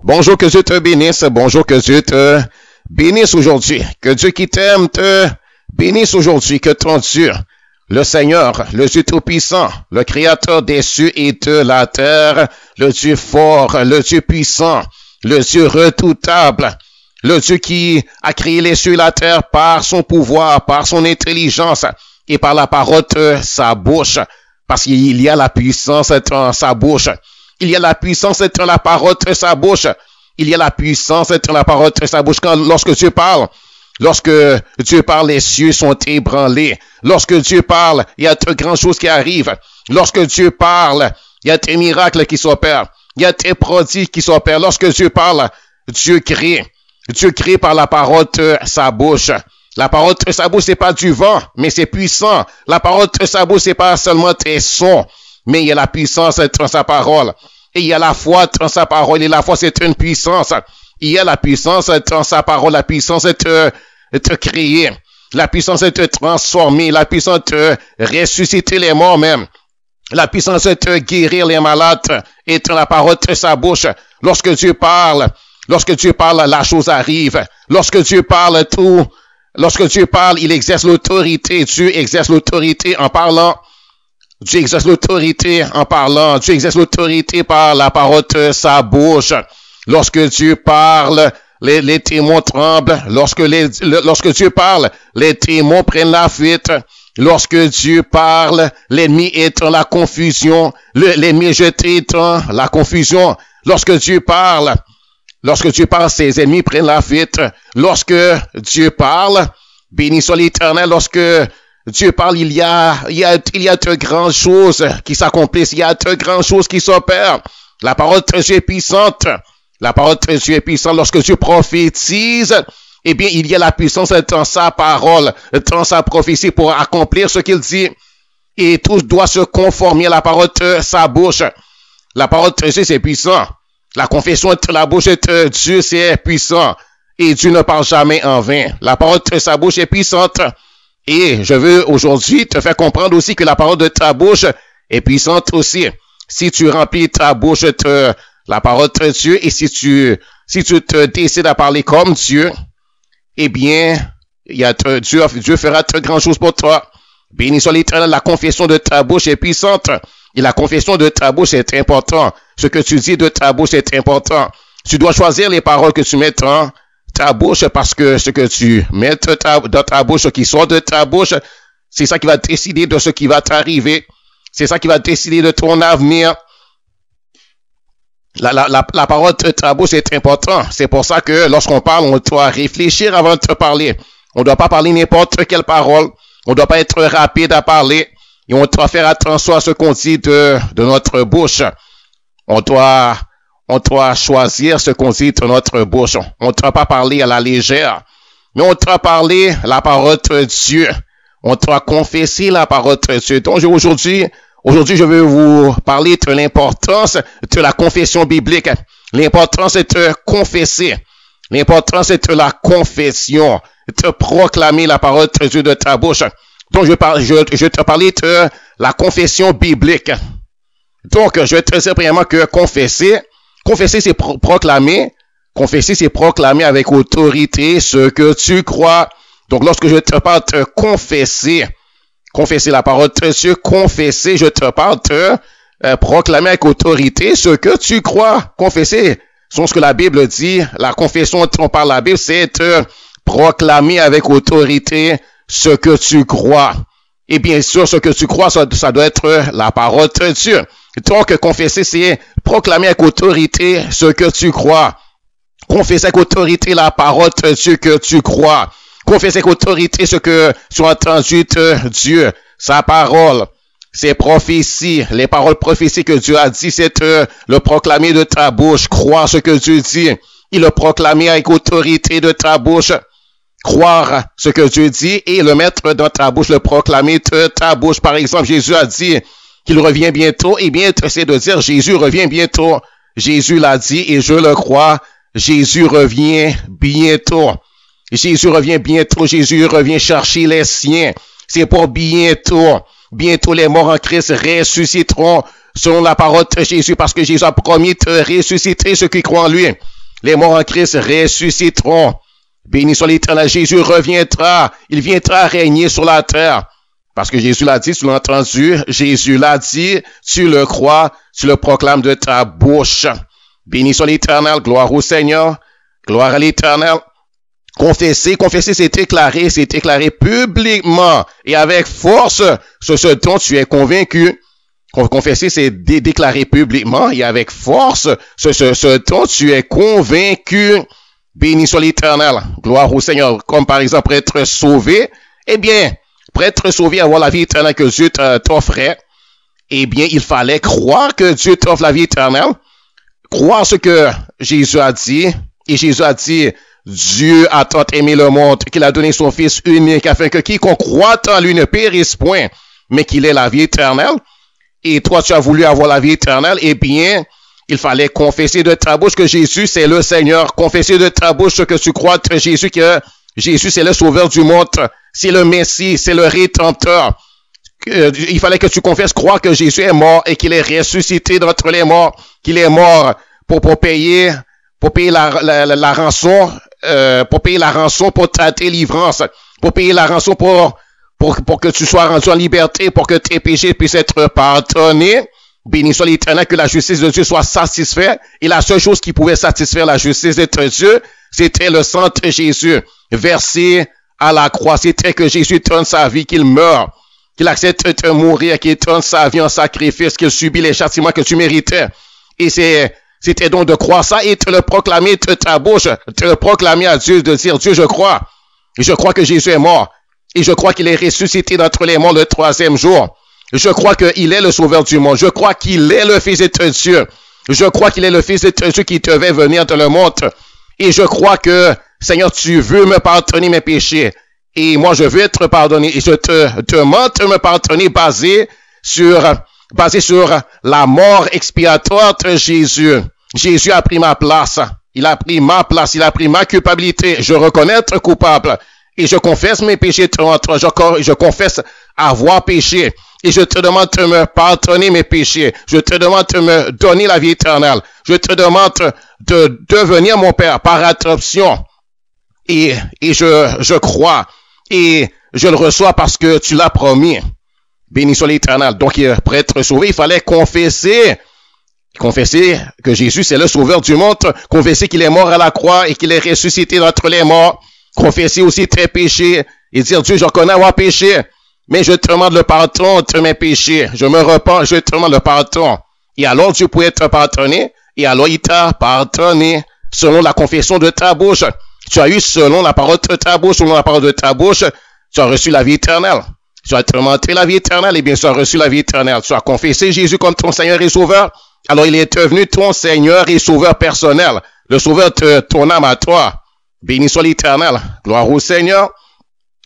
Bonjour, que Dieu te bénisse. Bonjour, que Dieu te bénisse aujourd'hui. Que Dieu qui t'aime te bénisse aujourd'hui. Que ton Dieu, le Seigneur, le Dieu Tout-Puissant, le Créateur des cieux et de la terre, le Dieu fort, le Dieu puissant, le Dieu redoutable, le Dieu qui a créé les cieux et la terre par son pouvoir, par son intelligence et par la parole de sa bouche. Parce qu'il y a la puissance dans sa bouche. Il y a la puissance dans la parole de sa bouche. Il y a la puissance dans la parole de sa bouche. Lorsque Dieu parle, les cieux sont ébranlés. Lorsque Dieu parle, il y a de grandes choses qui arrivent. Lorsque Dieu parle, il y a des miracles qui s'opèrent. Il y a des prodiges qui s'opèrent. Lorsque Dieu parle, Dieu crée. Dieu crée par la parole de sa bouche. La parole de sa bouche, c'est pas du vent, mais c'est puissant. La parole de sa bouche, c'est pas seulement des sons, mais il y a la puissance dans sa parole. Et il y a la foi dans sa parole, et la foi, c'est une puissance. Il y a la puissance dans sa parole, la puissance de créer, la puissance de transformer, la puissance de ressusciter les morts même, la puissance de guérir les malades, et dans la parole de sa bouche. Lorsque Dieu parle, la chose arrive. Lorsque Dieu parle, il exerce l'autorité. Dieu exerce l'autorité en parlant. Dieu exerce l'autorité en parlant. Dieu exerce l'autorité par la parole de sa bouche. Lorsque Dieu parle, les témoins tremblent. Lorsque Dieu parle, les témoins prennent la fuite. Lorsque Dieu parle, l'ennemi est dans la confusion. L'ennemi est jeté dans la confusion. Lorsque Dieu parle, ses ennemis prennent la fuite. Lorsque Dieu parle, béni soit l'Éternel. Lorsque Dieu parle, il y a de grandes choses qui s'accomplissent. Il y a de grandes choses qui s'opèrent. La parole de Dieu est puissante. La parole de Dieu est puissante. Lorsque Dieu prophétise, eh bien, il y a la puissance dans sa parole, dans sa prophétie pour accomplir ce qu'il dit. Et tout doit se conformer à la parole de sa bouche. La parole de Dieu, c'est puissant. La confession de la bouche de Dieu, c'est puissant. Et Dieu ne parle jamais en vain. La parole de sa bouche est puissante. Et je veux aujourd'hui te faire comprendre aussi que la parole de ta bouche est puissante aussi. Si tu remplis ta bouche de la parole de Dieu et si tu te décides à parler comme Dieu, eh bien, Dieu fera de grandes choses pour toi. Béni soit l'Éternel, la confession de ta bouche est puissante. Et la confession de ta bouche est important. Ce que tu dis de ta bouche est important. Tu dois choisir les paroles que tu mets dans ta bouche parce que ce que tu mets dans ta bouche, ce qui sort de ta bouche, c'est ça qui va décider de ce qui va t'arriver. C'est ça qui va décider de ton avenir. La parole de ta bouche est importante. C'est pour ça que lorsqu'on parle, on doit réfléchir avant de parler. On ne doit pas parler n'importe quelle parole. On ne doit pas être rapide à parler. Et on doit faire attention à ce qu'on dit de notre bouche. On doit choisir ce qu'on dit de notre bouche. On ne doit pas parler à la légère. Mais on doit parler la parole de Dieu. On doit confesser la parole de Dieu. Donc aujourd'hui, je vais vous parler de l'importance de la confession biblique. L'importance de confesser. L'importance de la confession. De proclamer la parole de Dieu de ta bouche. Donc, je vais te parler de la confession biblique. Donc, je vais te dire premièrement que confesser, c'est proclamer. Confesser, c'est proclamer avec autorité ce que tu crois. Donc, lorsque je te parle de confesser la parole de Dieu, confesser, je te parle de proclamer avec autorité ce que tu crois. Confesser, c'est ce que la Bible dit. La confession dont on parle la Bible, c'est de proclamer avec autorité ce que tu crois. Et bien sûr, ce que tu crois, ça doit être la parole de Dieu. Donc, confesser, c'est proclamer avec autorité ce que tu crois. Confesser avec autorité la parole de Dieu que tu crois. Confesser avec autorité ce que tu as entendu de Dieu. Sa parole, ses prophéties, les paroles prophétiques que Dieu a dit, c'est le proclamer de ta bouche. Croire ce que Dieu dit et le proclamer avec autorité de ta bouche. Croire ce que Dieu dit et le mettre dans ta bouche, le proclamer de ta bouche. Par exemple, Jésus a dit qu'il revient bientôt. Eh bien, c'est de dire Jésus revient bientôt. Jésus l'a dit et je le crois. Jésus revient bientôt. Jésus revient bientôt. Jésus revient chercher les siens. C'est pour bientôt. Bientôt, les morts en Christ ressusciteront selon la parole de Jésus parce que Jésus a promis de ressusciter ceux qui croient en lui. Les morts en Christ ressusciteront. Béni soit l'Éternel. Jésus reviendra. Il viendra régner sur la terre. Parce que Jésus l'a dit, tu l'as entendu. Jésus l'a dit, tu le crois, tu le proclames de ta bouche. Béni soit l'Éternel. Gloire au Seigneur. Gloire à l'Éternel. Confesser, c'est déclarer publiquement et avec force ce dont tu es convaincu. Confesser, c'est déclarer publiquement et avec force ce dont tu es convaincu. Béni soit l'Éternel. Gloire au Seigneur. Comme par exemple, pour être sauvé, eh bien, pour être sauvé, avoir la vie éternelle que Dieu t'offrait, eh bien, il fallait croire que Dieu t'offre la vie éternelle, croire ce que Jésus a dit, et Jésus a dit, Dieu a tant aimé le monde qu'il a donné son Fils unique afin que quiconque croit en lui ne périsse point, mais qu'il ait la vie éternelle. Et toi, tu as voulu avoir la vie éternelle, eh bien, il fallait confesser de ta bouche que Jésus, c'est le Seigneur. Confesser de ta bouche que tu crois que Jésus, c'est le sauveur du monde. C'est le Messie, c'est le Rédempteur. Il fallait que tu confesses, croire que Jésus est mort et qu'il est ressuscité d'entre les morts, qu'il est mort pour payer la rançon, pour payer la rançon pour ta délivrance, pour payer la rançon pour que tu sois rendu en liberté, pour que tes péchés puissent être pardonnés. Béni soit l'Éternel, que la justice de Dieu soit satisfaite. Et la seule chose qui pouvait satisfaire la justice de Dieu, c'était le sang de Jésus, versé à la croix. C'était que Jésus donne sa vie, qu'il meurt, qu'il accepte de mourir, qu'il donne sa vie en sacrifice, qu'il subit les châtiments que tu méritais. Et c'était donc de croire ça et de le proclamer de ta bouche, de le proclamer à Dieu, de dire, Dieu, je crois que Jésus est mort. Et je crois qu'il est ressuscité d'entre les morts le 3e jour. Je crois qu'il est le sauveur du monde. Je crois qu'il est le Fils de Dieu. Je crois qu'il est le Fils de Dieu qui devait venir dans le monde. Et je crois que, Seigneur, tu veux me pardonner mes péchés. Et moi, je veux être pardonné. Et je te demande de me pardonner basé sur la mort expiatoire de Jésus. Jésus a pris ma place. Il a pris ma place. Il a pris ma culpabilité. Je reconnais être coupable. Et je confesse mes péchés devant toi. Je confesse avoir péché. Et je te demande de me pardonner mes péchés. Je te demande de me donner la vie éternelle. Je te demande de devenir mon Père par adoption. Et je crois. Et je le reçois parce que tu l'as promis. Béni soit l'Éternel. Donc, pour être sauvé, il fallait confesser. Confesser que Jésus, c'est le sauveur du monde. Confesser qu'il est mort à la croix et qu'il est ressuscité d'entre les morts. Confesser aussi tes péchés et dire, Dieu, je reconnais avoir péché. Mais je te demande le pardon de mes péchés. Je me repens, je te demande le pardon. Et alors Dieu pouvait te pardonner. Et alors il t'a pardonné selon la confession de ta bouche. Tu as eu selon la parole de ta bouche, selon la parole de ta bouche, tu as reçu la vie éternelle. Tu as demandé la vie éternelle, et bien tu as reçu la vie éternelle. Tu as confessé Jésus comme ton Seigneur et Sauveur. Alors il est devenu ton Seigneur et Sauveur personnel. Le Sauveur de ton âme à toi. Béni soit l'Éternel. Gloire au Seigneur.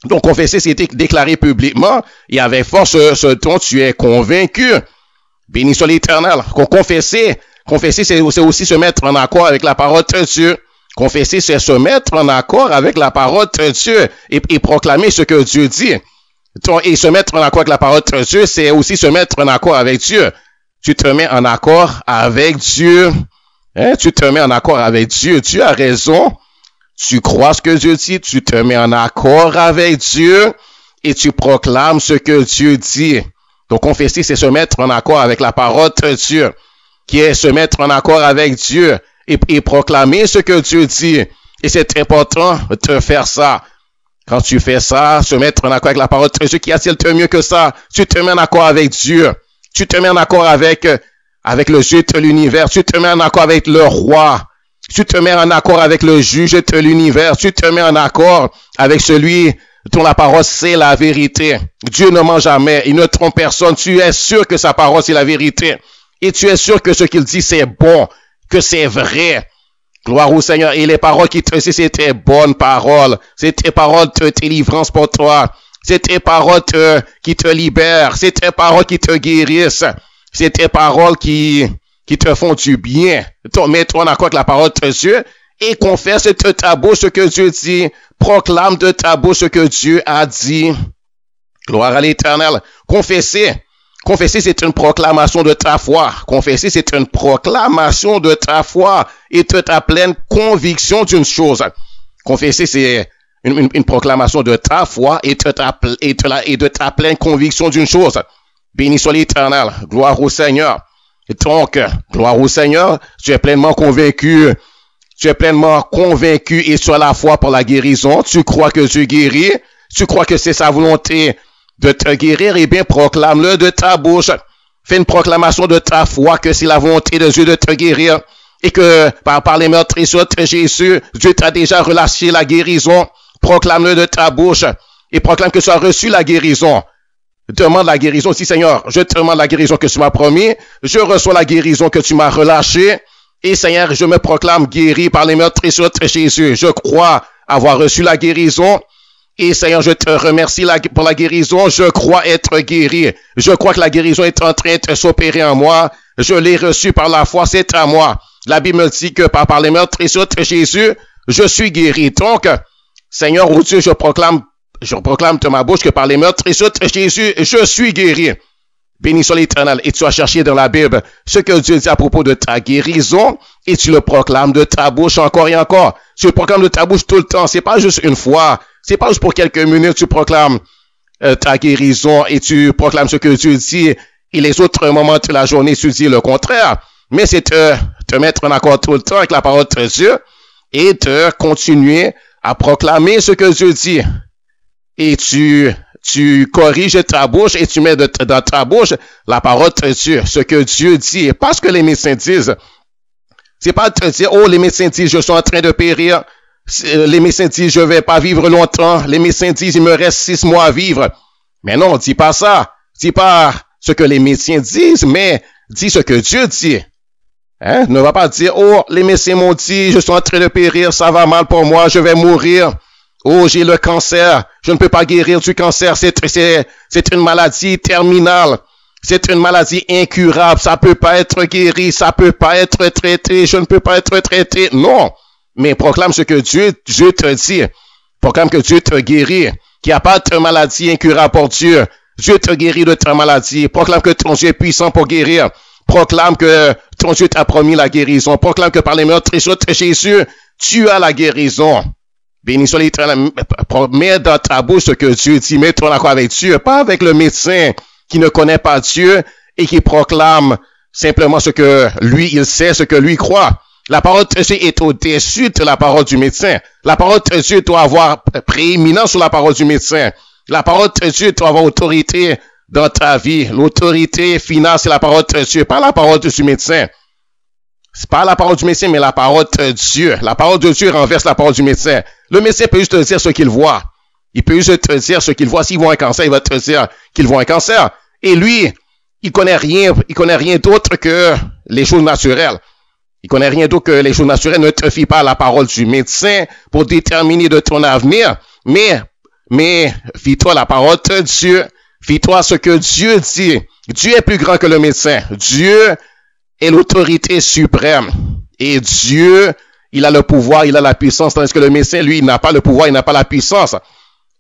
Donc, confesser, c'était déclarer publiquement et avec force ce dont tu es convaincu. Béni soit l'Éternel. Confesser, c'est aussi se mettre en accord avec la parole de Dieu. Confesser, c'est se mettre en accord avec la parole de Dieu et proclamer ce que Dieu dit. Et se mettre en accord avec la parole de Dieu, c'est aussi se mettre en accord avec Dieu. Tu te mets en accord avec Dieu. Tu te mets en accord avec Dieu. Dieu a raison. Tu crois ce que Dieu dit, tu te mets en accord avec Dieu et tu proclames ce que Dieu dit. Donc, confesser, c'est se mettre en accord avec la parole de Dieu, qui est se mettre en accord avec Dieu et proclamer ce que Dieu dit. Et c'est important de faire ça. Quand tu fais ça, se mettre en accord avec la parole de Dieu, qu'y a-t-il de mieux que ça? Tu te mets en accord avec Dieu. Tu te mets en accord avec le Dieu de l'univers. Tu te mets en accord avec le roi. Tu te mets en accord avec le juge de l'univers. Tu te mets en accord avec celui dont la parole, c'est la vérité. Dieu ne ment jamais. Il ne trompe personne. Tu es sûr que sa parole, c'est la vérité. Et tu es sûr que ce qu'il dit, c'est bon, que c'est vrai. Gloire au Seigneur. Et les paroles qu'il te dit, c'est tes bonnes paroles. C'est tes paroles de délivrance pour toi. C'est tes paroles qui te libèrent. C'est tes paroles qui te guérissent. C'est tes paroles qui te font du bien. Mets-toi en accord avec la parole de Dieu et confesse de ta bouche ce que Dieu dit. Proclame de ta bouche ce que Dieu a dit. Gloire à l'Éternel. Confesser. Confesser, c'est une proclamation de ta foi. Confesser, c'est une proclamation de ta foi et de ta pleine conviction d'une chose. Confesser, c'est une proclamation de ta foi et de ta pleine conviction d'une chose. Béni soit l'Éternel. Gloire au Seigneur. Donc, gloire au Seigneur. Tu es pleinement convaincu. Tu es pleinement convaincu et tu as la foi pour la guérison. Tu crois que Dieu guérit. Tu crois que c'est sa volonté de te guérir. Eh bien, proclame-le de ta bouche. Fais une proclamation de ta foi que c'est la volonté de Dieu de te guérir. Et que par les meurtrissures de Jésus, Dieu t'a déjà relâché la guérison. Proclame-le de ta bouche et proclame que tu as reçu la guérison. Demande la guérison. Si Seigneur, je te demande la guérison que tu m'as promis. Je reçois la guérison que tu m'as relâchée. Et Seigneur, je me proclame guéri par les meurtrissures de Jésus. Je crois avoir reçu la guérison. Et Seigneur, je te remercie pour la guérison. Je crois être guéri. Je crois que la guérison est en train de s'opérer en moi. Je l'ai reçu par la foi. C'est à moi. La Bible me dit que par les meurtrissures de Jésus, je suis guéri. Donc, Seigneur, oh Dieu, je proclame de ma bouche que par les meurtrissures de Jésus, je suis guéri. Béni soit l'Éternel. Et tu as cherché dans la Bible ce que Dieu dit à propos de ta guérison et tu le proclames de ta bouche encore et encore. Tu le proclames de ta bouche tout le temps. C'est pas juste une fois. C'est pas juste pour quelques minutes. Tu proclames ta guérison et tu proclames ce que Dieu dit. Et les autres moments de la journée, tu dis le contraire. Mais c'est te mettre en accord tout le temps avec la parole de Dieu et de continuer à proclamer ce que Dieu dit. Et tu corriges ta bouche et tu mets dans ta bouche la parole de Dieu, ce que Dieu dit. Et pas ce que les médecins disent. C'est pas de te dire, oh, les médecins disent, je suis en train de périr. Les médecins disent, je vais pas vivre longtemps. Les médecins disent, il me reste 6 mois à vivre. Mais non, dis pas ça. Dis pas ce que les médecins disent, mais dis ce que Dieu dit. Hein? Ne va pas dire, oh, les médecins m'ont dit, je suis en train de périr, ça va mal pour moi, je vais mourir. Oh, j'ai le cancer, je ne peux pas guérir du cancer, c'est une maladie terminale. C'est une maladie incurable, ça peut pas être guéri, ça peut pas être traité, je ne peux pas être traité. Non, mais proclame ce que Dieu te dit. Proclame que Dieu te guérit, qu'il n'y a pas de maladie incurable pour Dieu. Dieu te guérit de ta maladie. Proclame que ton Dieu est puissant pour guérir. Proclame que ton Dieu t'a promis la guérison. Proclame que par les meurtrissures de Jésus, tu as la guérison. Béni soit l'Éternel. Mets dans ta bouche ce que Dieu dit. Mets-toi en accord avec Dieu, pas avec le médecin qui ne connaît pas Dieu et qui proclame simplement ce que lui, il sait, ce que lui croit. La parole de Dieu est au-dessus de la parole du médecin. La parole de Dieu doit avoir prééminence sur la parole du médecin. La parole de Dieu doit avoir autorité dans ta vie. L'autorité finale, c'est la parole de Dieu, pas la parole du médecin. C'est pas la parole du médecin, mais la parole de Dieu. La parole de Dieu renverse la parole du médecin. Le médecin peut juste te dire ce qu'il voit. Il peut juste te dire ce qu'il voit. S'il voit un cancer, il va te dire qu'il voit un cancer. Et lui, il connaît rien d'autre que les choses naturelles. Il connaît rien d'autre que les choses naturelles. Ne te fie pas à la parole du médecin pour déterminer de ton avenir. Mais, fie-toi à la parole de Dieu. Fie-toi à ce que Dieu dit. Dieu est plus grand que le médecin. Dieu est l'autorité suprême. Et Dieu, il a le pouvoir, il a la puissance. Tandis que le médecin, lui, il n'a pas le pouvoir, il n'a pas la puissance.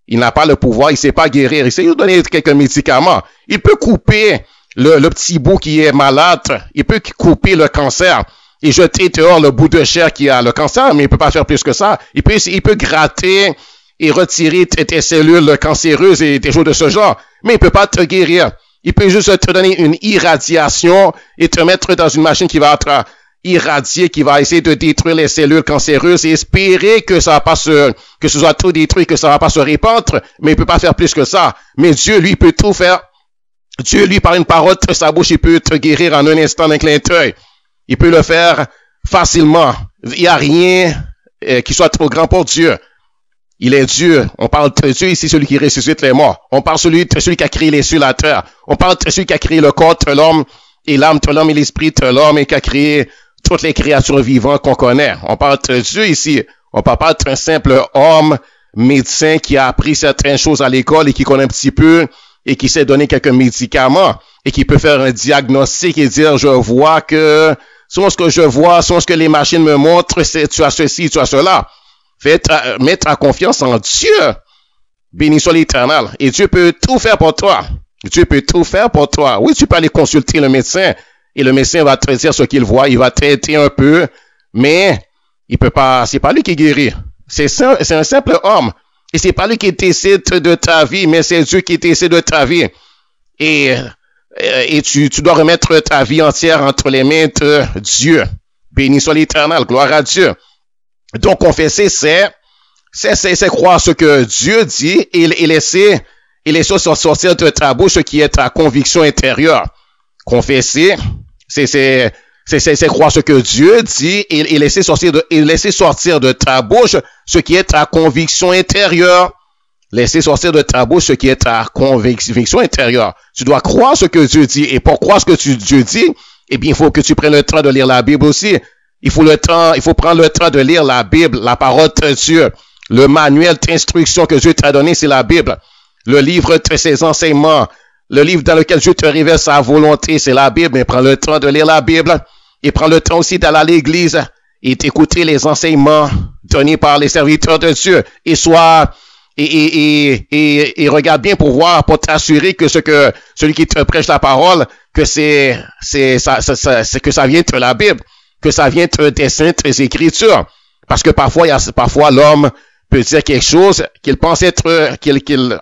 Il n'a pas le pouvoir, il ne sait pas guérir. Il sait juste donner quelques médicaments. Il peut couper le petit bout qui est malade. Il peut couper le cancer et jeter dehors le bout de chair qui a le cancer, mais il ne peut pas faire plus que ça. Il peut gratter et retirer tes cellules cancéreuses et des choses de ce genre, mais il ne peut pas te guérir. Il peut juste te donner une irradiation et te mettre dans une machine qui va être irradiée, qui va essayer de détruire les cellules cancéreuses et espérer que ça va pas que ce soit tout détruit, que ça va pas se répandre, mais il peut pas faire plus que ça. Mais Dieu, lui, peut tout faire. Dieu, lui, par une parole de sa bouche, il peut te guérir en un instant d'un clin d'œil. Il peut le faire facilement. Il n'y a rien qui soit trop grand pour Dieu. Il est Dieu. On parle de Dieu ici, celui qui ressuscite les morts. On parle de celui qui a créé les cieux et la terre. On parle de celui qui a créé le corps de l'homme et l'âme de l'homme et l'esprit de l'homme et qui a créé toutes les créatures vivantes qu'on connaît. On parle de Dieu ici. On parle pas d'un simple homme médecin qui a appris certaines choses à l'école et qui connaît un petit peu et qui sait donner quelques médicaments et qui peut faire un diagnostic et dire, je vois que, selon ce que je vois, selon ce que les machines me montrent, tu as ceci, tu as cela. Mets ta confiance en Dieu. Béni soit l'Éternel. Et Dieu peut tout faire pour toi. Dieu peut tout faire pour toi. Oui, tu peux aller consulter le médecin et le médecin va te dire ce qu'il voit, il va traiter un peu, mais il peut pas, c'est pas lui qui guérit. C'est un simple homme. Et c'est pas lui qui décide de ta vie, mais c'est Dieu qui décide de ta vie. Et tu dois remettre ta vie entière entre les mains de Dieu. Béni soit l'Éternel, gloire à Dieu. Donc, confesser, c'est croire ce que Dieu dit et laisser sortir de ta bouche ce qui est ta conviction intérieure. Confesser, c'est croire ce que Dieu dit et laisser sortir de ta bouche ce qui est ta conviction intérieure. Laisser sortir de ta bouche ce qui est ta conviction intérieure. Tu dois croire ce que Dieu dit. Et pour croire ce que Dieu dit, eh bien, il faut que tu prennes le temps de lire la Bible aussi. Il faut prendre le temps de lire la Bible, la parole de Dieu. Le manuel d'instruction que Dieu t'a donné, c'est la Bible. Le livre de ses enseignements, le livre dans lequel Dieu te révèle sa volonté, c'est la Bible. Mais prends le temps de lire la Bible et prends le temps aussi d'aller à l'église et d'écouter les enseignements donnés par les serviteurs de Dieu. Et regarde bien pour voir, pour t'assurer que celui qui te prêche la parole, que que ça vient de la Bible, que ça vient des saintes écritures. Parce que parfois l'homme peut dire quelque chose qu'il pense être,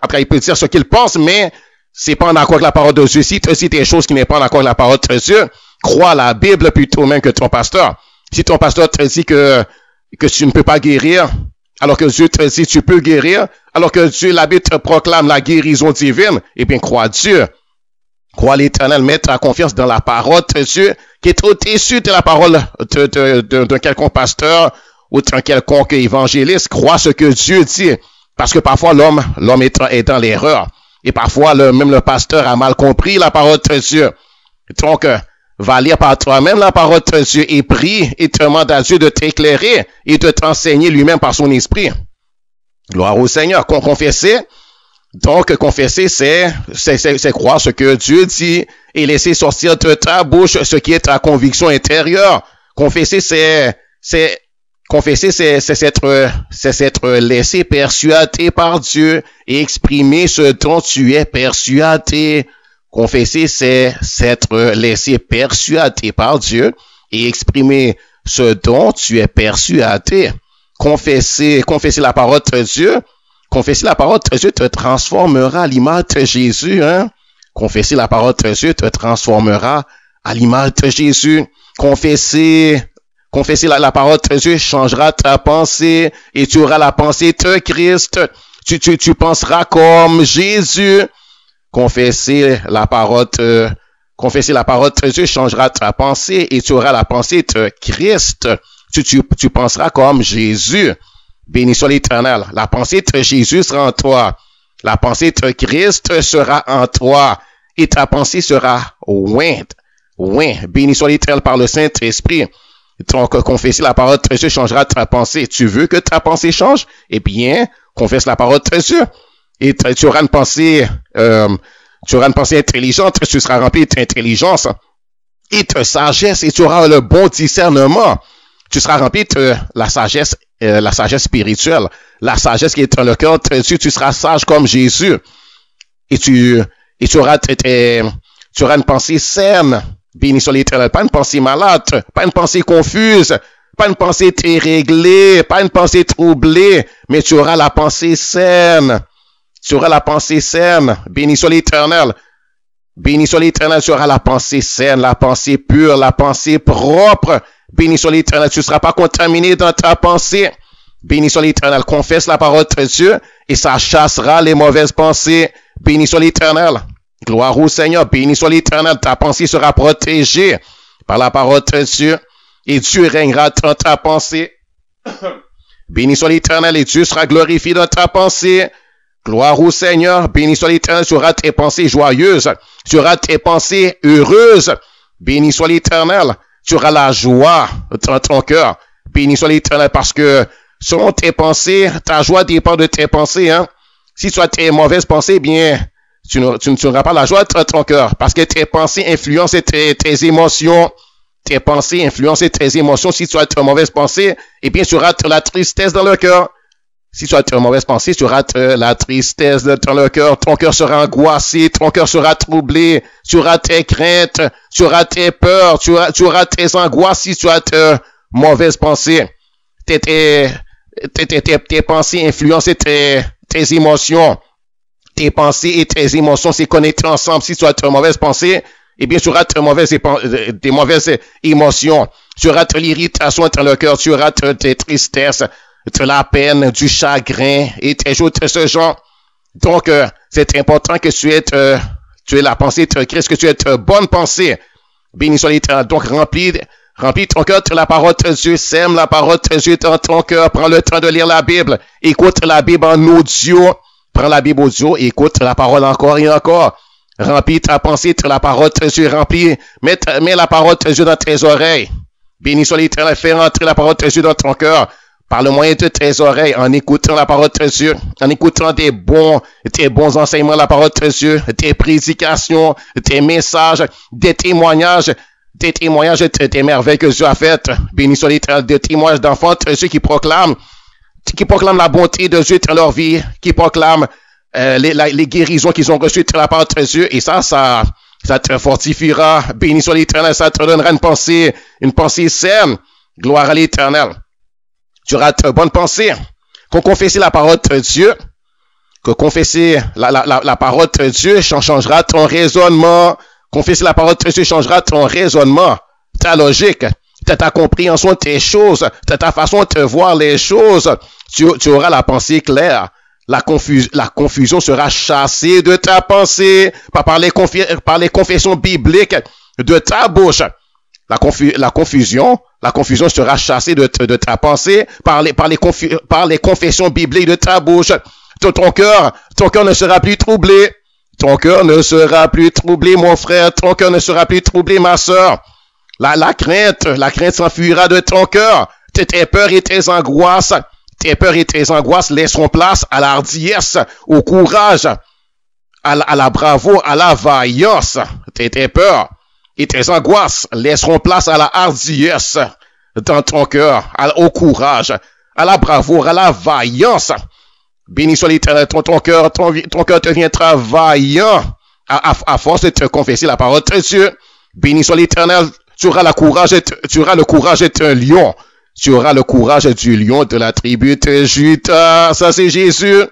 après il peut dire ce qu'il pense, mais c'est pas en accord avec la parole de Dieu. Si tu dis des choses qui n'est pas en accord avec la parole de Dieu, crois la Bible plutôt même que ton pasteur. Si ton pasteur te dit que tu ne peux pas guérir, alors que Dieu te dit tu peux guérir, alors que Dieu, la Bible te proclame la guérison divine, eh bien, crois Dieu. Crois l'Éternel, mets ta confiance dans la parole de Dieu, qui est au-dessus de la parole d'un quelconque pasteur ou d'un quelconque évangéliste. Crois ce que Dieu dit, parce que parfois l'homme est dans l'erreur. Et parfois, même le pasteur a mal compris la parole de Dieu. Donc, va lire par toi-même la parole de Dieu et prie et demande à Dieu de t'éclairer et de t'enseigner lui-même par son esprit. Gloire au Seigneur. Confesser. Donc, confesser, c'est croire ce que Dieu dit et laisser sortir de ta bouche ce qui est ta conviction intérieure. Confesser, c'est s'être laissé persuader par Dieu et exprimer ce dont tu es persuadé. Confesser, c'est s'être laissé persuader par Dieu et exprimer ce dont tu es persuadé. Confesser la parole de Dieu. Confesser la parole de Dieu te transformera à l'image de Jésus, hein. Confesser la parole de Dieu te transformera à l'image de Jésus. Confesser la parole de Dieu changera ta pensée et tu auras la pensée de Christ. Tu penseras comme Jésus. Confesser la parole de Dieu changera ta pensée et tu auras la pensée de Christ. Tu penseras comme Jésus. Béni soit l'Éternel. La pensée de Jésus sera en toi. La pensée de Christ sera en toi. Et ta pensée sera ointe. Béni soit l'Éternel par le Saint-Esprit. Donc, confesser la parole de Dieu changera ta pensée. Tu veux que ta pensée change? Eh bien, confesse la parole de Dieu. Et tu auras une pensée intelligente. Tu seras rempli d'intelligence et de sagesse. Et tu auras le bon discernement. Tu seras rempli de la sagesse spirituelle, la sagesse qui est dans le cœur de Dieu. Tu seras sage comme Jésus. Et tu auras une pensée saine. Béni soit l'Éternel. Pas une pensée malade, pas une pensée confuse, pas une pensée déréglée, pas une pensée troublée, mais tu auras la pensée saine. Tu auras la pensée saine. Béni soit l'Éternel. Béni soit l'Éternel. Tu auras la pensée saine, la pensée pure, la pensée propre. Béni soit l'Éternel. Tu ne seras pas contaminé dans ta pensée. Béni soit l'Éternel. Confesse la parole de Dieu et ça chassera les mauvaises pensées. Béni soit l'Éternel. Gloire au Seigneur. Béni soit l'Éternel. Ta pensée sera protégée par la parole de Dieu et Dieu régnera dans ta pensée. Béni soit l'Éternel et Dieu sera glorifié dans ta pensée. Gloire au Seigneur. Béni soit l'Éternel. Tu auras tes pensées joyeuses. Tu auras tes pensées heureuses. Béni soit l'Éternel. Tu auras la joie dans ton cœur. Béni soit l'Éternel parce que selon tes pensées, ta joie dépend de tes pensées, hein. Si tu as tes mauvaises pensées, bien, tu n'auras pas la joie dans ton cœur parce que tes pensées influencent tes émotions. Tes pensées influencent tes émotions. Si tu as de mauvaises pensées, eh bien, tu auras de la tristesse dans le cœur. Si tu as de mauvaises pensées, tu auras la tristesse dans le cœur, ton cœur sera angoissé, ton cœur sera troublé, tu auras tes craintes, tu auras tes peurs, tu auras tes angoisses si tu as de mauvaises pensées. Tes pensées influencent tes émotions. Tes pensées et tes émotions se connectent ensemble. Si tu as de mauvaises pensées, eh bien, tu auras des mauvaises émotions. Tu auras de l'irritation dans le cœur, tu auras des tristesses, de la peine, du chagrin et des choses de ce genre. Donc, c'est important que tu aies la pensée de Christ, que tu aies de bonnes pensées. Béni soit l'Éternel. Donc, remplis ton cœur de la parole de Dieu. Sème la parole de Dieu dans ton cœur. Prends le temps de lire la Bible. Écoute la Bible en audio. Prends la Bible audio. Écoute la parole encore et encore. Remplis ta pensée de la parole de Dieu. Mets la parole de Dieu dans tes oreilles. Béni soit l'Éternel. Fais rentrer la parole de Dieu dans ton cœur. Par le moyen de tes oreilles, en écoutant la parole de Dieu, en écoutant des bons enseignements de la parole de Dieu, des prédications, des messages, des témoignages des merveilles que Dieu a faites. Béni soit l'Éternel, des témoignages d'enfants de Dieu qui proclament la bonté de Dieu dans leur vie, qui proclament les guérisons qu'ils ont reçues de la part de Dieu. Et ça te fortifiera. Béni soit l'Éternel, ça te donnera une pensée saine. Gloire à l'Éternel. Tu auras de bonnes pensées. Qu'on confesse la parole de Dieu, que confesser la parole de Dieu changera ton raisonnement. Confesser la parole de Dieu changera ton raisonnement, ta logique, ta compréhension de tes choses, ta façon de voir les choses. Tu auras la pensée claire. La confusion sera chassée de ta pensée par les confessions bibliques de ta bouche. La confusion sera chassée de ta pensée par les confessions bibliques de ta bouche. Ton cœur ne sera plus troublé. Ton cœur ne sera plus troublé, mon frère. Ton cœur ne sera plus troublé, ma sœur. La crainte s'enfuira de ton cœur. Tes peurs et tes angoisses laisseront place à la hardiesse, au courage, à la bravoure, à la vaillance. Tes peurs et tes angoisses laisseront place à la hardiesse dans ton cœur, au courage, à la bravoure, à la vaillance. Béni soit l'Éternel, ton cœur deviendra vaillant à force de te confesser la parole de Dieu. Béni soit l'Éternel, tu auras le courage d'un lion. Tu auras le courage du lion de la tribu de Juda. Ça, c'est Jésus.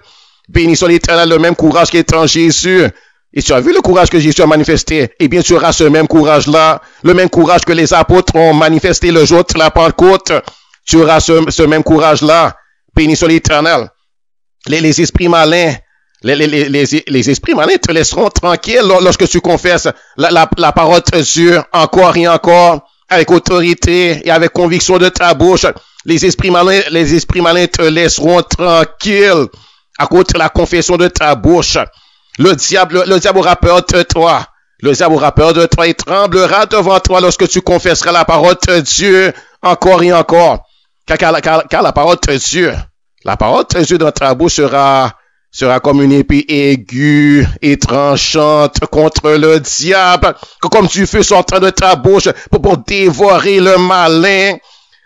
Béni soit l'Éternel, le même courage qui est en Jésus. Et tu as vu le courage que Jésus a manifesté? Eh bien, tu auras ce même courage-là, le même courage que les apôtres ont manifesté le jour de la Pentecôte. Tu auras ce même courage-là. Béni soit l'Éternel. Les esprits malins, les esprits malins te laisseront tranquille lorsque tu confesses la parole de Dieu encore et encore, avec autorité et avec conviction de ta bouche. Les esprits malins te laisseront tranquille à cause de la confession de ta bouche. Le diable aura peur de toi. Le diable aura peur de toi et tremblera devant toi lorsque tu confesseras la parole de Dieu encore et encore. Car la parole de Dieu dans ta bouche sera comme une épée aiguë et tranchante contre le diable, comme du feu sortant de ta bouche pour dévorer le malin.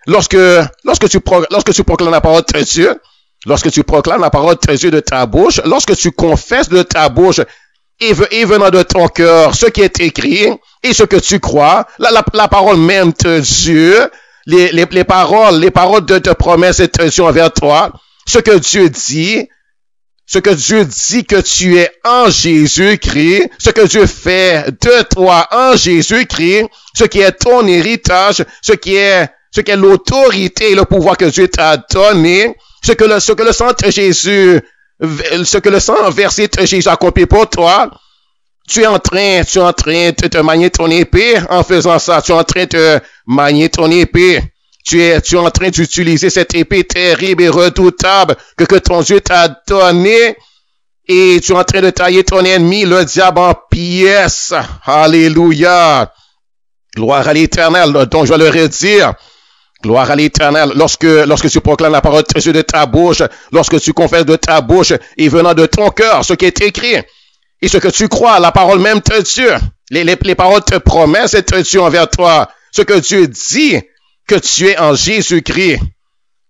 Lorsque tu proclames la parole de Dieu, lorsque tu proclames la parole de Dieu de ta bouche, lorsque tu confesses de ta bouche et venant de ton cœur ce qui est écrit et ce que tu crois, la parole même de Dieu, les paroles de promesses et de Dieu envers toi, ce que Dieu dit que tu es en Jésus-Christ, ce que Dieu fait de toi en Jésus-Christ, ce qui est ton héritage, ce qui est l'autorité et le pouvoir que Dieu t'a donné, ce que le sang versé de Jésus a accompli pour toi. Tu es en train de manier ton épée en faisant ça. Tu es en train de manier ton épée. Tu es en train d'utiliser cette épée terrible et redoutable que ton Dieu t'a donnée. Et tu es en train de tailler ton ennemi, le diable, en pièces. Alléluia. Gloire à l'Éternel. Donc, je vais le redire. Gloire à l'Éternel. Lorsque tu proclames la parole de Dieu de ta bouche, lorsque tu confesses de ta bouche et venant de ton cœur ce qui est écrit, et ce que tu crois, la parole même de Dieu, les paroles de promesse de Dieu envers toi, ce que Dieu dit, que tu es en Jésus-Christ,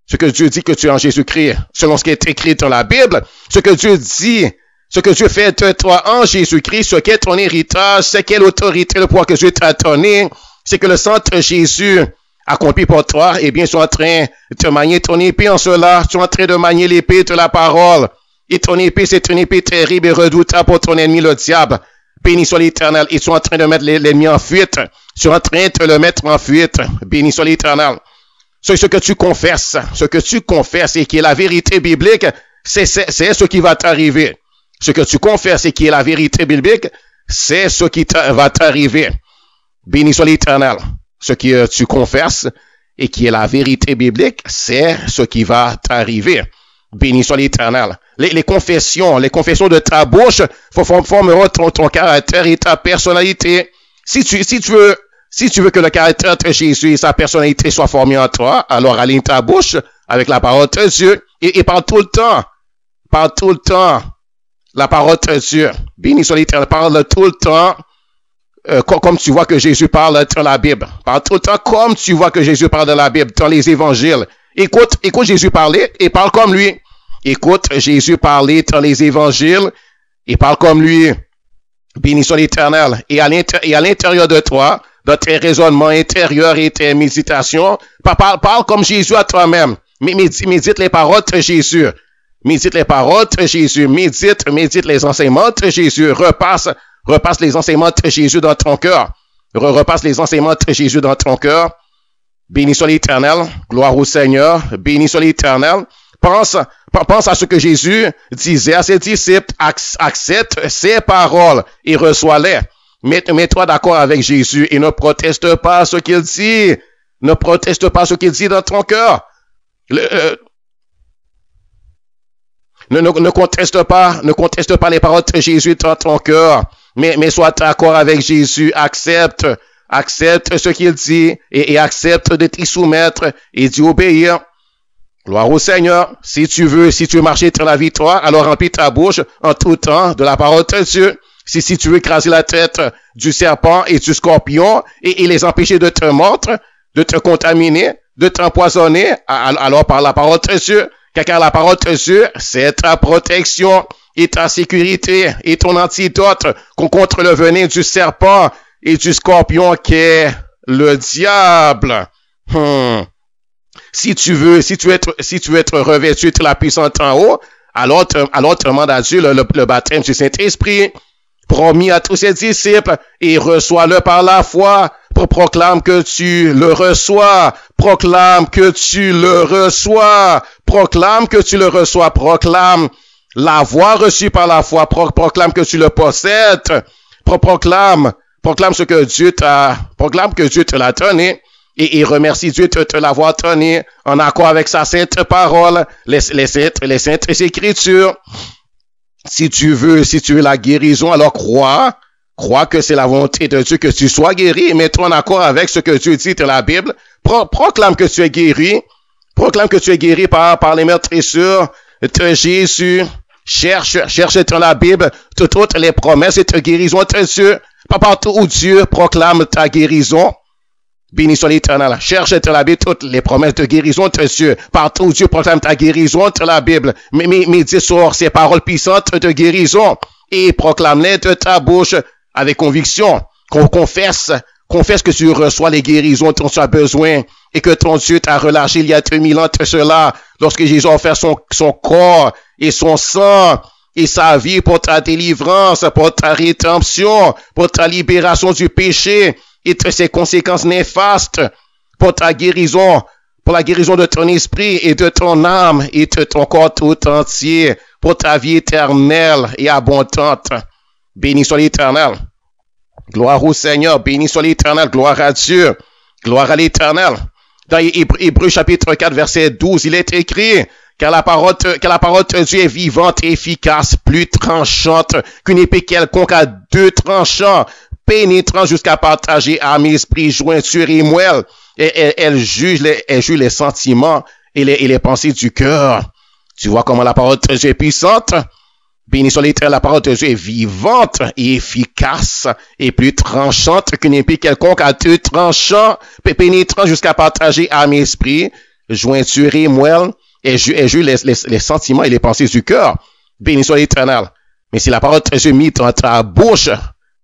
ce que Dieu dit que tu es en Jésus-Christ, selon ce qui est écrit dans la Bible, ce que Dieu dit, ce que Dieu fait de toi en Jésus-Christ, ce qu'est ton héritage, ce qu'est l'autorité, le pouvoir que Dieu t'a donné, c'est que le sang de Jésus accompli pour toi, eh bien, tu es en train de manier ton épée en cela, tu es en train de manier l'épée de la parole. Et ton épée, c'est une épée terrible et redoutable pour ton ennemi, le diable. Béni soit l'Éternel. Et tu es en train de mettre l'ennemi en fuite. Tu es en train de le mettre en fuite. Béni soit l'Éternel. Ce que tu confesses et qui est la vérité biblique, c'est ce qui va t'arriver. Ce que tu confesses et qui est la vérité biblique, c'est ce qui va t'arriver. Béni soit l'Éternel. Ce que tu confesses et qui est la vérité biblique, c'est ce qui va t'arriver. Béni soit l'Éternel. Les confessions de ta bouche formeront ton caractère et ta personnalité. Si tu veux que le caractère de Jésus et sa personnalité soient formés en toi, alors aligne ta bouche avec la parole de Dieu et parle tout le temps. Parle tout le temps la parole de Dieu. Béni soit l'Éternel. Parle tout le temps comme tu vois que Jésus parle dans la Bible. Parle tout le temps comme tu vois que Jésus parle dans la Bible, dans les évangiles. Écoute Jésus parler et parle comme lui. Écoute Jésus parler dans les évangiles et parle comme lui. Béni soit l'Éternel. Et à l'intérieur de toi, dans tes raisonnements intérieurs et tes méditations, parle comme Jésus à toi-même. Médite les paroles de Jésus. Médite les paroles de Jésus. Médite les enseignements de Jésus. Repasse les enseignements de Jésus dans ton cœur. Repasse les enseignements de Jésus dans ton cœur. Béni soit l'Éternel. Gloire au Seigneur. Béni soit l'Éternel. Pense à ce que Jésus disait à ses disciples. Accepte ses paroles et reçois-les. Mets-toi d'accord avec Jésus et ne proteste pas ce qu'il dit. Ne proteste pas ce qu'il dit dans ton cœur. Ne conteste pas les paroles de Jésus dans ton cœur. Mais sois d'accord avec Jésus. Accepte ce qu'il dit et accepte de t'y soumettre et d'y obéir. Gloire au Seigneur. Si tu veux marcher dans la victoire, alors remplis ta bouche en tout temps de la parole de Dieu. Si tu veux écraser la tête du serpent et du scorpion et les empêcher de te mordre, de te contaminer, de t'empoisonner, alors par la parole de Dieu. Car la parole de Dieu, c'est ta protection et ta sécurité et ton antidote contre le venin du serpent et du scorpion qu'est le diable. Si tu veux être revêtu de la puissance en haut, alors demande à Dieu le baptême du Saint-Esprit, promis à tous ses disciples, et reçois-le par la foi. Proclame que tu le reçois. Proclame que tu le reçois. Proclame que tu le reçois. Proclame l'avoir reçu par la foi. Proclame que tu le possèdes. Proclame ce que Dieu proclame que Dieu te l'a donné. Et remercie Dieu de te l'avoir donné en accord avec sa sainte parole, les saintes écritures. Si tu veux la guérison, alors crois que c'est la volonté de Dieu que tu sois guéri et mets-toi en accord avec ce que Dieu dit dans la Bible. Proclame que tu es guéri. Proclame que tu es guéri par les meurtrissures de Jésus. Cherche dans la Bible toutes les promesses et de guérison de Dieu. Pas partout où Dieu proclame ta guérison. Béni soit l'Éternel. Cherche dans la Bible toutes les promesses de guérison de Dieu. Partout où Dieu proclame ta guérison dans la Bible. Médite sur ces paroles puissantes de guérison et proclame-les de ta bouche avec conviction. Confesse que tu reçois les guérisons dont tu as besoin et que ton Dieu t'a relâché il y a 2000 ans de cela lorsque Jésus a offert son corps et son sang et sa vie pour ta délivrance, pour ta rédemption, pour ta libération du péché et de ses conséquences néfastes, pour ta guérison, pour la guérison de ton esprit et de ton âme et de ton corps tout entier, pour ta vie éternelle et abondante. Béni soit l'Éternel. Gloire au Seigneur. Béni soit l'Éternel. Gloire à Dieu. Gloire à l'Éternel. Dans Hébreux chapitre 4, verset 12, il est écrit car la parole de Dieu est vivante et efficace, plus tranchante qu'une épée quelconque à deux tranchants, pénétrant jusqu'à partager âme, esprit, jointure et moelle. Et elle juge les sentiments et les pensées du cœur. Tu vois comment la parole de Dieu est puissante? Béni soit l'Éternel, la parole de Dieu est vivante et efficace et plus tranchante qu'une épée quelconque à deux tranchants, pénétrant jusqu'à partager âme, esprit, jointure et moelle, et juge les sentiments et les pensées du cœur. Béni soit l'Éternel. Mais si la parole de Dieu mise dans ta bouche,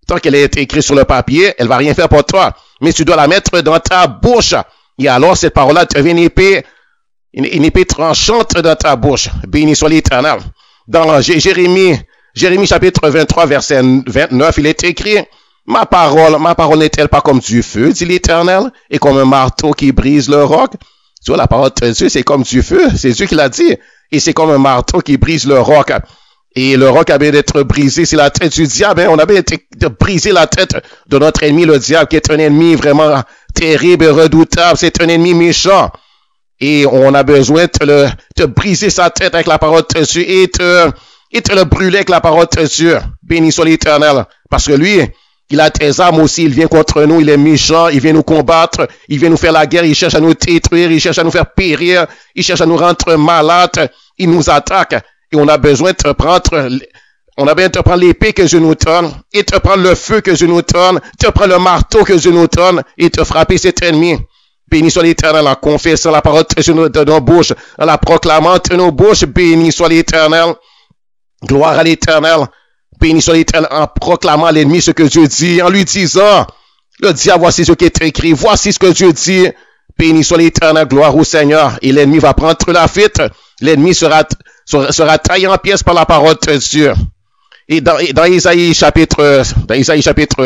tant qu'elle est écrite sur le papier, elle va rien faire pour toi. Mais tu dois la mettre dans ta bouche. Et alors, cette parole-là devient une épée tranchante dans ta bouche. Béni soit l'Éternel. Dans Jérémie chapitre 23, verset 29, il est écrit, ma parole n'est-elle pas comme du feu, dit l'Éternel, et comme un marteau qui brise le roc? Tu vois, la parole de Dieu, c'est comme du feu. C'est Dieu qui l'a dit. Et c'est comme un marteau qui brise le roc. Et le roc a bien d'être brisé. C'est la tête du diable. Hein? On a bien été de briser la tête de notre ennemi, le diable, qui est un ennemi vraiment terrible et redoutable. C'est un ennemi méchant. Et on a besoin de briser sa tête avec la parole de Dieu et te le brûler avec la parole de Dieu. Béni soit l'Éternel. Parce que lui, il a des armes aussi, il vient contre nous, il est méchant, il vient nous combattre, il vient nous faire la guerre, il cherche à nous détruire, il cherche à nous faire périr, il cherche à nous rendre malades, il nous attaque. Et on a besoin de te prendre l'épée que Dieu nous donne, et te prendre le feu que Dieu nous donne, te prendre le marteau que Dieu nous donne, et te frapper cet ennemi. Béni soit l'Éternel en confessant la parole de nos bouches, en la proclamant de nos bouches. Béni soit l'Éternel. Gloire à l'Éternel. Béni soit l'Éternel en proclamant à l'ennemi ce que Dieu dit, en lui disant, le diable, voici ce qui est écrit, voici ce que Dieu dit. Béni soit l'Éternel, gloire au Seigneur. Et l'ennemi va prendre la fuite. L'ennemi sera taillé en pièces par la parole de Dieu. Et dans Isaïe chapitre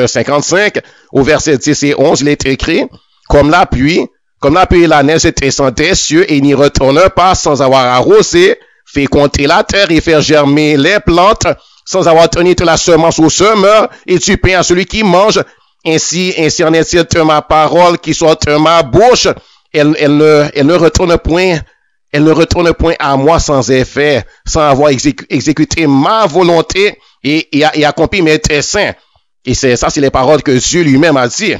55, au verset 10 et 11, il est écrit, comme la pluie et la neige descend des cieux et n'y retourne pas sans avoir arrosé, féconder la terre et faire germer les plantes, sans avoir donné de la semence au semeur et du pain à celui qui mange. Ainsi en est-il de ma parole qui sort de ma bouche. Elle ne retourne point à moi sans effet, sans avoir exécuté ma volonté et accompli mes desseins. Et c'est les paroles que Dieu lui-même a dit.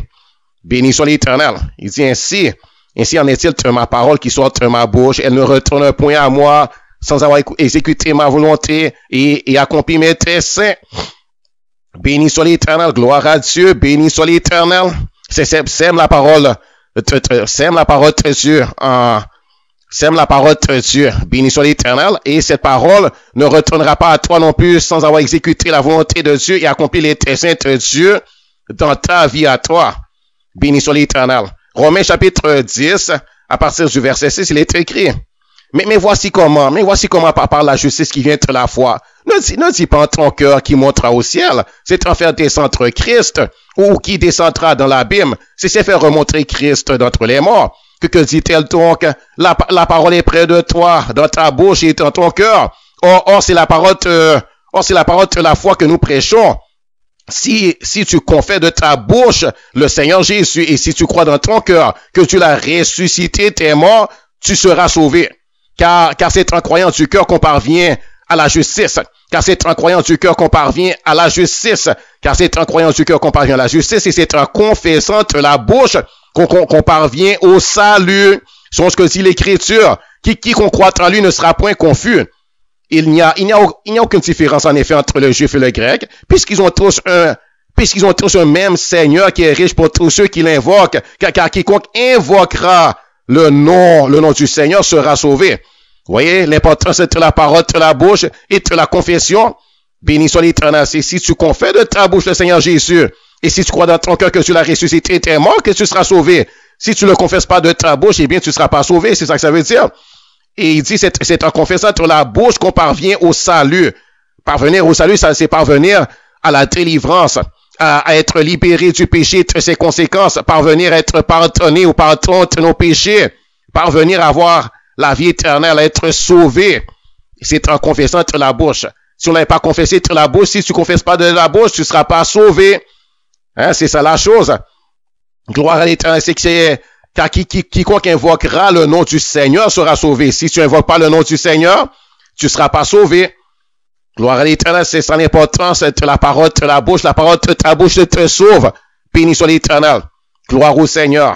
Béni soit l'Éternel. Il dit ainsi en est-il de ma parole qui sort de ma bouche. Elle ne retourne point à moi sans avoir exécuté ma volonté et accompli mes desseins. Béni soit l'Éternel, gloire à Dieu, béni soit l'Éternel. Sème la parole de Dieu, sème la parole de Dieu, béni soit l'Éternel, et cette parole ne retournera pas à toi non plus sans avoir exécuté la volonté de Dieu et accompli les desseins de Dieu dans ta vie à toi. Béni soit l'Éternel. Romains chapitre 10, à partir du verset 6, il est écrit. Mais voici comment par la justice qui vient de la foi. Ne dis pas en ton cœur qui montera au ciel, c'est en faire descendre Christ, ou qui descendra dans l'abîme, c'est faire remonter Christ d'entre les morts. Que dit-elle donc? La parole est près de toi, dans ta bouche et dans ton cœur. Or, c'est la parole de la foi que nous prêchons. Si tu confesses de ta bouche le Seigneur Jésus et si tu crois dans ton cœur que tu l'as ressuscité, t'es mort, tu seras sauvé. Car c'est en croyant du cœur qu'on parvient à la justice. Car c'est en croyant du cœur qu'on parvient à la justice. Car c'est en croyant du cœur qu'on parvient à la justice et c'est en confessant de la bouche qu'on parvient au salut. C'est ce que dit l'Écriture. Quiconque croit en lui ne sera point confus. Il n'y a aucune différence en effet entre le juif et le grec, puisqu'ils ont tous un même Seigneur qui est riche pour tous ceux qui l'invoquent, car quiconque invoquera le nom du Seigneur sera sauvé. Vous voyez, l'importance de la parole de la bouche et de la confession. Béni soit l'Éternel. Si tu confesses de ta bouche le Seigneur Jésus, et si tu crois dans ton cœur que tu l'as ressuscité, tu es mort, que tu seras sauvé. Si tu ne le confesses pas de ta bouche, eh bien, tu ne seras pas sauvé. C'est ça que ça veut dire. Et il dit, c'est en confessant de la bouche qu'on parvient au salut. Parvenir au salut, ça, c'est parvenir à la délivrance, à être libéré du péché, de ses conséquences, parvenir à être pardonné au pardon de nos péchés, parvenir à avoir la vie éternelle, à être sauvé. C'est en confessant de la bouche. Si on n'avait pas confessé de la bouche, si tu ne confesses pas de la bouche, tu ne seras pas sauvé. Hein, c'est ça la chose. Gloire à l'Éternel, c'est que c'est... Car quiconque invoquera le nom du Seigneur sera sauvé. Si tu invoques pas le nom du Seigneur, tu ne seras pas sauvé. Gloire à l'Éternel, c'est son importance de la parole de la bouche. La parole de ta bouche te sauve. Béni soit l'Éternel. Gloire au Seigneur.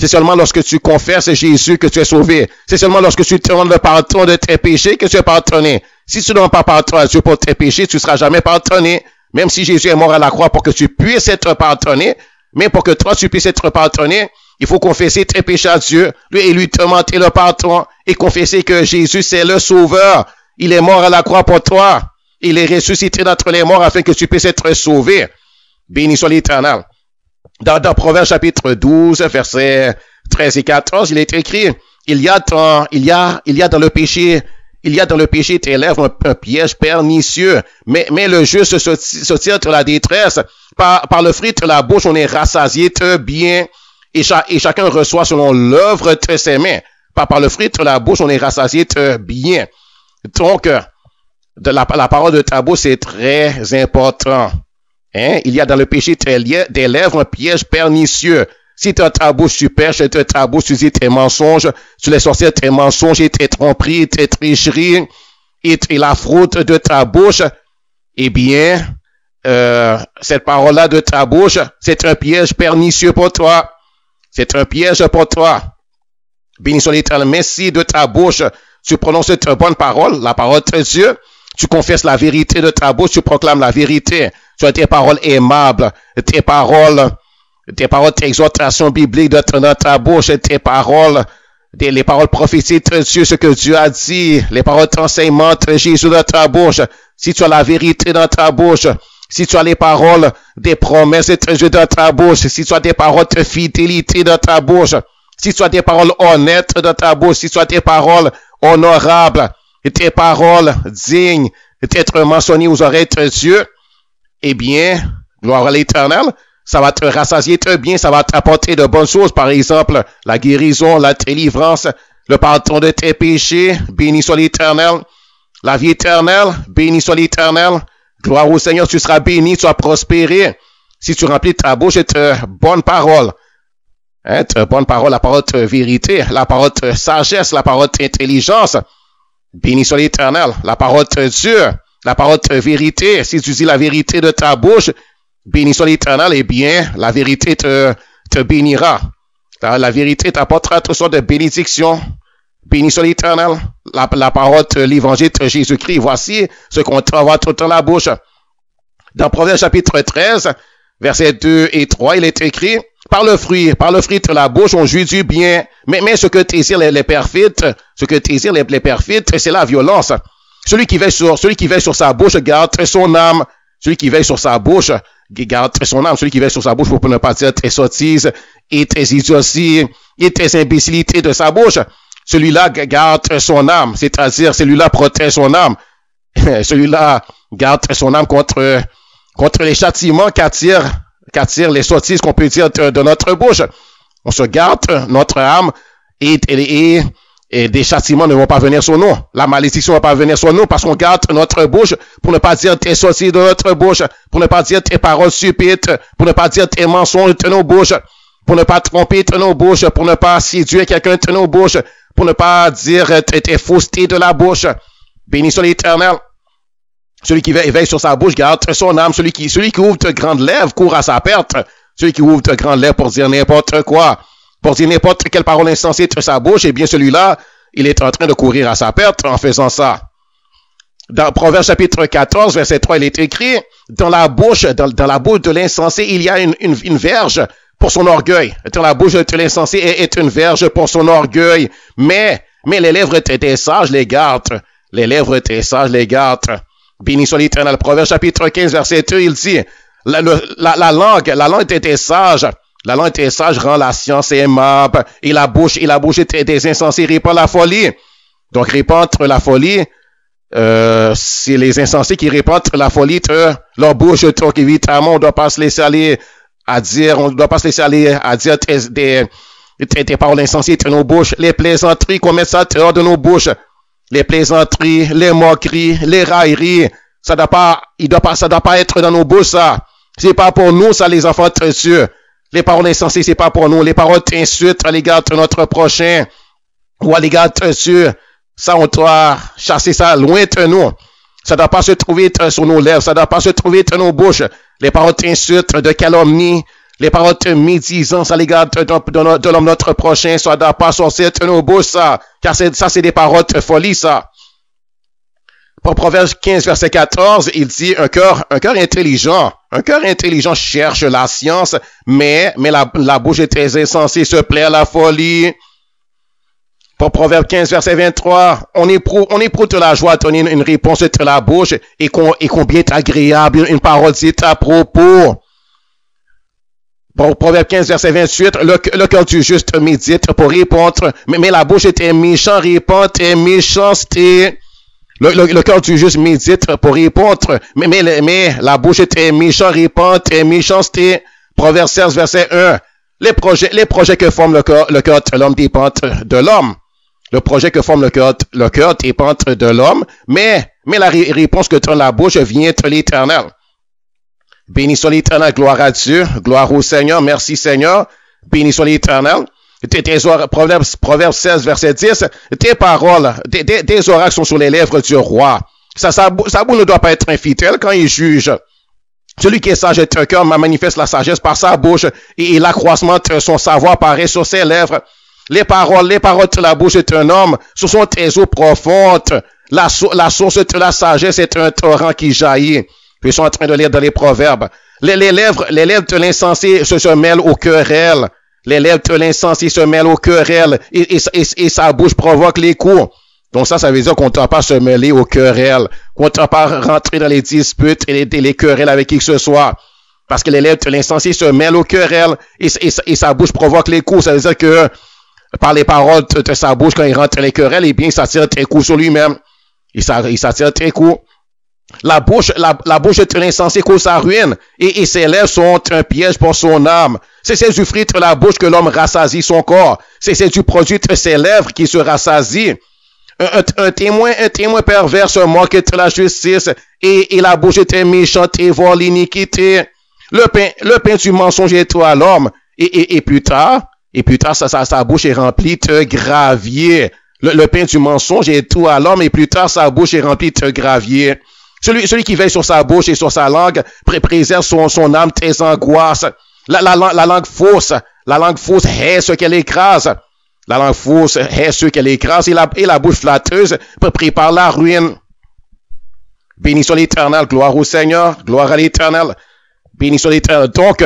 C'est seulement lorsque tu confesses Jésus que tu es sauvé. C'est seulement lorsque tu demandes le pardon de tes péchés que tu es pardonné. Si tu ne demandes pas pardon à Dieu pour tes péchés, tu ne seras jamais pardonné. Même si Jésus est mort à la croix pour que tu puisses être pardonné, mais pour que toi tu puisses être pardonné, Il faut confesser tes péchés à Dieu, lui demander le pardon et confesser que Jésus, c'est le Sauveur. Il est mort à la croix pour toi. Il est ressuscité d'entre les morts afin que tu puisses être sauvé. Béni soit l'Éternel. Dans Proverbes chapitre 12, versets 13 et 14, il est écrit, il y a dans le péché tes lèvres un piège pernicieux, mais le juste se tire de la détresse. Par le fruit de la bouche, on est rassasié de bien, et chacun reçoit selon l'œuvre de ses mains. Par le fruit de la bouche, on est rassasié de bien. Donc, la parole de ta bouche, c'est très important. Hein? Il y a dans le péché des lèvres un piège pernicieux. Si de ta bouche tu pêches, de ta bouche tu dis tes mensonges, tu les sortir tes mensonges et tes tromperies, tes tricheries et la fraude de ta bouche, eh bien, cette parole-là de ta bouche, c'est un piège pernicieux pour toi. C'est un piège pour toi. Béni soit l'Éternel. Mais si de ta bouche, tu prononces de bonnes paroles, la parole de Dieu, tu confesses la vérité de ta bouche, tu proclames la vérité. Tu as tes paroles aimables, tes paroles d'exhortation biblique dans ta bouche, tes paroles, les paroles prophétiques de Dieu, ce que Dieu a dit, les paroles d'enseignement de Jésus dans ta bouche. Si tu as la vérité dans ta bouche, si tu as les paroles des promesses de Dieu dans ta bouche, si tu as des paroles de fidélité dans ta bouche, si tu as des paroles honnêtes dans ta bouche, si tu as des paroles honorables, tes paroles dignes d'être mentionnées aux oreilles de Dieu, eh bien, gloire à l'Éternel, ça va te rassasier de bien, ça va t'apporter de bonnes choses, par exemple, la guérison, la délivrance, le pardon de tes péchés, béni soit l'Éternel, la vie éternelle, béni soit l'Éternel, gloire au Seigneur, tu seras béni, tu vas prospérer, si tu remplis ta bouche de bonnes paroles, hein, de bonnes paroles, la parole de vérité, la parole de sagesse, la parole d'intelligence, béni soit l'Éternel, la parole de Dieu, la parole de vérité, si tu dis la vérité de ta bouche, béni soit l'Éternel, eh bien, la vérité te bénira. La vérité t'apportera toutes sortes de bénédictions. Béni soit l'Éternel, la parole de l'évangile de Jésus-Christ. Voici ce qu'on trouve tout dans la bouche. Dans Proverbes chapitre 13, versets 2 et 3, il est écrit, par le fruit de la bouche, on jouit du bien. Mais ce que désirent les perfides, c'est la violence. Celui qui veille sur sa bouche garde son âme. Celui qui veille sur sa bouche garde son âme. Celui qui veille sur sa bouche pour ne pas dire tes sottises et tes idioties et tes imbécilités de sa bouche. Celui-là garde son âme, c'est-à-dire celui-là protège son âme. Celui-là garde son âme contre les châtiments qu'attirent les sottises qu'on peut dire de notre bouche. On se garde notre âme et des châtiments ne vont pas venir sur nous. La malédiction ne va pas venir sur nous parce qu'on garde notre bouche pour ne pas dire tes sottises de notre bouche, pour ne pas dire tes paroles stupides, pour ne pas dire tes mensonges de nos bouches, pour ne pas tromper de nos bouches, pour ne pas séduire quelqu'un de nos bouches, pour ne pas dire tes faussetés de la bouche. Béni soit l'Éternel. Celui qui veille sur sa bouche garde son âme. Celui qui ouvre de grandes lèvres court à sa perte. Celui qui ouvre de grandes lèvres pour dire n'importe quoi, pour dire n'importe quelle parole insensée de sa bouche, eh bien celui-là, il est en train de courir à sa perte en faisant ça. Dans Proverbes chapitre 14, verset 3, il est écrit, dans la bouche de l'insensé, il y a une verge pour son orgueil. Dans la bouche de l'insensé est une verge pour son orgueil. Mais les lèvres des sages les gardent. Les lèvres des sages les gardent. Béni soit l'Éternel. Proverbes chapitre 15, verset 2, il dit, la langue des sages, la langue des sages rend la science aimable, et la bouche des insensés répand la folie. Donc, répandre la folie, c'est les insensés qui répandent la folie de leur bouche. Donc, évidemment, on ne doit pas se laisser aller à dire des paroles insensées de nos bouches, les plaisanteries qu'on met ça dehors de nos bouches, les plaisanteries, les moqueries, les railleries, ça doit pas être dans nos bouches, ça. C'est pas pour nous, ça, les enfants de Dieu. Les paroles insensées, c'est pas pour nous. Les paroles d'insultes à l'égard de notre prochain ou à l'égard de Dieu, ça, on doit chasser ça loin de nous. Ça doit pas se trouver sur nos lèvres, ça doit pas se trouver dans nos bouches. Les paroles d'insultes, de calomnie, les paroles de médisance à l'égard de l'homme notre prochain, ça doit pas sortir de nos bouches, ça. Car ça, c'est des paroles de folie, ça. Proverbe 15, verset 14, il dit, un cœur intelligent cherche la science, mais la bouche est très insensée, se plaît à la folie. Pour Proverbe 15, verset 23, on éprouve de la joie à donner une réponse de la bouche et combien est agréable une parole dite à propos. Pour Proverbe 15, verset 28, le cœur du juste médite pour répondre, mais la bouche est méchant, répond, est méchanceté. Le cœur du juste médite pour répondre, mais la bouche est méchant, répond, est méchanceté. Proverbe 16, verset 1, les projets que forme le cœur de l'homme dépendent de l'homme. Le projet que forme le cœur dépend de l'homme, mais la réponse que donne la bouche vient de l'Éternel. Béni soit l'Éternel, gloire à Dieu, gloire au Seigneur, merci Seigneur, béni soit l'Éternel. Proverbe 16, verset 10, tes paroles, des oracles sont sur les lèvres du roi. Sa bouche ne doit pas être infidèle quand il juge. Celui qui est sage est un cœur manifeste la sagesse par sa bouche et l'accroissement de son savoir paraît sur ses lèvres. Les paroles de la bouche est un homme, ce sont tes eaux profondes. La source de la sagesse est un torrent qui jaillit. Puis ils sont en train de lire dans les proverbes. Les lèvres de l'insensé se mêlent aux querelles. Les lèvres de l'insensé se mêlent aux querelles et sa bouche provoque les coups. Donc ça veut dire qu'on ne doit pas se mêler aux querelles, qu'on ne doit pas rentrer dans les disputes et les querelles avec qui que ce soit. Parce que les lèvres de l'insensé se mêlent aux querelles et sa bouche provoque les coups. Ça veut dire que par les paroles de sa bouche, quand il rentre dans les querelles, eh bien, il s'attire des coups sur lui-même. Il s'attire des coups. La bouche de l'insensé cause sa ruine, et ses lèvres sont un piège pour son âme. C'est du fruit de la bouche que l'homme rassasie son corps. C'est du produit de ses lèvres qui se rassasie. Un témoin pervers se moque de la justice, et la bouche est méchante et vole l'iniquité. Le pain du mensonge est toi à l'homme, et plus tard, sa bouche est remplie de gravier. Le pain du mensonge est tout à l'homme, et plus tard, sa bouche est remplie de gravier. Celui qui veille sur sa bouche et sur sa langue préserve son âme tes angoisses. La langue fausse hait ce qu'elle écrase. La langue fausse hait ce qu'elle écrase, et la bouche flatteuse prépare la ruine. Béni soit l'Éternel, gloire au Seigneur, gloire à l'Éternel. Béni soit l'Éternel. Donc,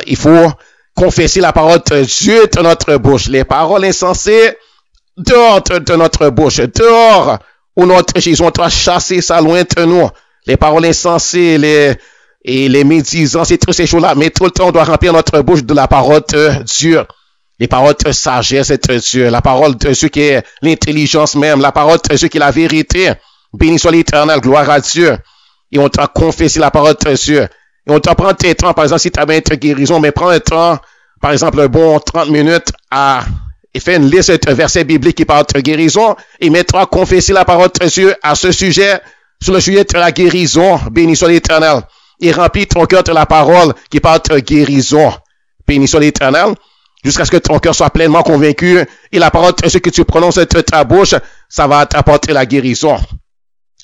il faut confesser la parole de Dieu de notre bouche. Les paroles insensées, dehors de notre bouche, dehors, où notre Jésus, on doit chasser ça loin de nous. Les paroles insensées, les médisances et toutes ces choses-là, mais tout le temps, on doit remplir notre bouche de la parole de Dieu. Les paroles de sagesse de Dieu, la parole de Dieu qui est l'intelligence même, la parole de Dieu qui est la vérité. Béni soit l'Éternel, gloire à Dieu. Et on doit confesser la parole de Dieu. Et on doit prendre tes temps, par exemple, si tu as bien une guérison, mais prends un temps, par exemple, un bon 30 minutes et fais une liste de versets bibliques qui parlent de guérison et mets-toi à confesser la parole de Dieu à ce sujet, sur le sujet de la guérison. Béni soit l'Éternel. Et remplis ton cœur de la parole qui parle de guérison. Béni soit l'Éternel. Jusqu'à ce que ton cœur soit pleinement convaincu et la parole de ce que tu prononces de ta bouche, ça va t'apporter la guérison.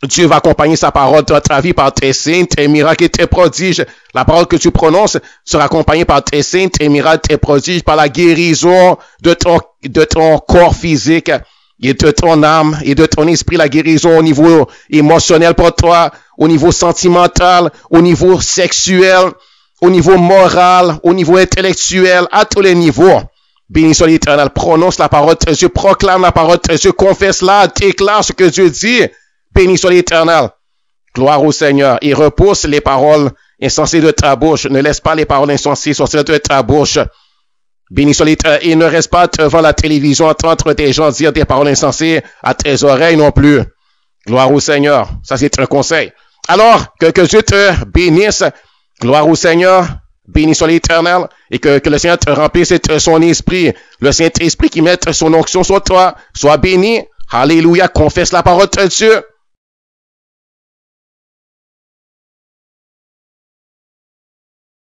Dieu va accompagner sa parole dans ta vie par tes signes, tes miracles et tes prodiges. La parole que tu prononces sera accompagnée par tes signes, tes miracles, tes prodiges, par la guérison de ton corps physique et de ton âme et de ton esprit, la guérison au niveau émotionnel pour toi, au niveau sentimental, au niveau sexuel, au niveau moral, au niveau intellectuel, à tous les niveaux. Béni soit l'Éternel, prononce la parole de Dieu, proclame la parole de Dieu, confesse-la, déclare ce que Dieu dit. Béni soit l'Éternel. Gloire au Seigneur. Et repousse les paroles insensées de ta bouche. Ne laisse pas les paroles insensées sortir de ta bouche. Béni soit l'Éternel. Et ne reste pas devant la télévision entendre des gens dire des paroles insensées à tes oreilles non plus. Gloire au Seigneur. Ça, c'est un conseil. Alors, que Dieu te bénisse. Gloire au Seigneur. Béni soit l'Éternel. Et que le Seigneur te remplisse de son esprit. Le Saint-Esprit qui mette son onction sur toi. Sois béni. Alléluia. Confesse la parole de Dieu.